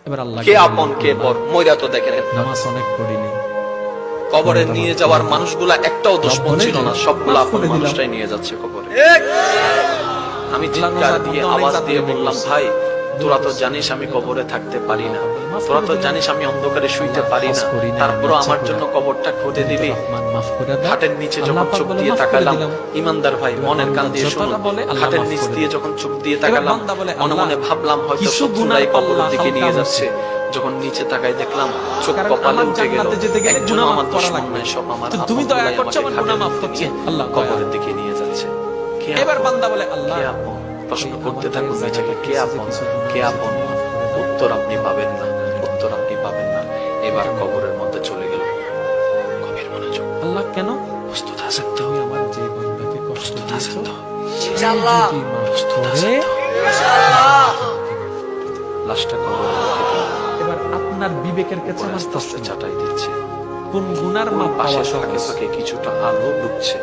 এবার আল্লাহ কে আপন কে পর মইরা তো দেখেন নামাজ অনেক পড়িনি, কবরে নিয়ে যাওয়ার মানুষগুলা একটাও দুশমন ছিল না, সবগুলা আপন মানুষটাই নিয়ে যাচ্ছে কবরে। আমি চিৎকার দিয়ে আওয়াজ দিয়ে বললাম, ভাই তোরা তো জানিস আমি কবরে থাকতে পারি না, তোরা তো জানিস আমি অন্ধকারে শুইতে পারি না, তারপরও আমার জন্য কবরটা খুঁজে দিবি। খাটের নিচে যখন চোখ দিয়ে তাকালাম, ইমানদার ভাই মনের কান দিয়ে শুনুন, খাটের নিচ দিয়ে যখন চোখ দিয়ে তাকালাম, মনে মনে ভাবলাম হয়তো শত্রুরাই কবরের দিকে নিয়ে যাচ্ছে। যখন নিচে তাকাই দেখলাম চোখ কপালে উঠে গেল, একজন আমার দুশমন নয়, সব আমার তুমি দয়া করছো, আমার গুনাহ মাফ করছে, আল্লাহ কবরের দিকে নিয়ে যাচ্ছে। এবার বান্দা বলে আল্লাহ কে আপন? প্রশ্ন করতে থাকুন নিজেকে, কে আপন কে আপন? উত্তর আপনি পাবেন না, উত্তর আপনি পাবেন না। এবার কবরের মধ্যে চলে গেল। গভীর মনোযোগ। আল্লাহ কেন? প্রস্তুত আছেন তো? তুমি আমার যে বান্দাকে কষ্ট প্রস্তুত আছেন দিয়েছো, তো? ইনশাআল্লাহ যদি মাফ প্রস্তুত করে, আছেন তো? ইনশাআল্লাহ লাশটা কবরের মধ্যে দিল। এবার আপনার বিবেকের কাছে আমার আস্তে আস্তে প্রশ্ন, চাটাই দিচ্ছে, কোন গুনার মাপ পাওয়া পাশের ফাঁকে সহজ, ফাঁকে কিছুটা আলো ঢুকছে।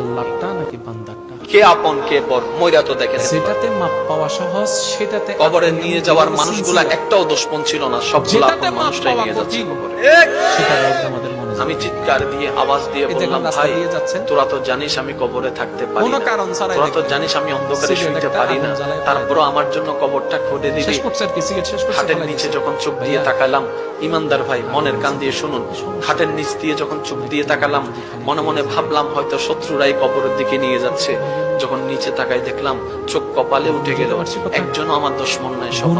আল্লাহটা নাকি বান্দারটা? কে আপন কে পর মইরা তো দেখেন। যেটাতে মাপ পাওয়া সহজ, সেটাতে কবরে নিয়ে যাওয়ার মানুষগুলা একটাও দুশমন ছিল না, সবগুলা যেটাতে আপন মাপ মানুষটাই পাওয়া নিয়ে যাচ্ছে কঠিন, কবরে। সেটা আমাদের মনে আমি চিৎকার দিয়ে আওয়াজ দিয়ে এই যে বললাম, রাস্তা ভাই দিয়ে যাচ্ছেন, তোরা তো জানিস আমি কবরে থাকতে পারি কোনো না, কারণ ছাড়াই তোরা তো দেখবেন জানিস আমি অন্ধকারে সিগারেট শুইতে একটা পারি না, আগুন জ্বালায় তারপরও আমার জন্য কবরটা খুঁজে দিবি। শেষ করছে আর কি, সিগারেট শেষ করছে, খাটের ফেলে নিচে দিয়েছে। যখন চোখ দিয়ে তাকালাম, ইমানদার ভাই মনের কান দিয়ে শুনুন, খাটের নিচ দিয়ে যখন চোখ দিয়ে তাকালাম, মনে মনে ভাবলাম হয়তো শত্রুরাই কবরের দিকে নিয়ে যাচ্ছে। যখন নিচে তাকাই দেখলাম চোখ কপালে উঠে গেল, একজনও আমার দুশমন নাই, সব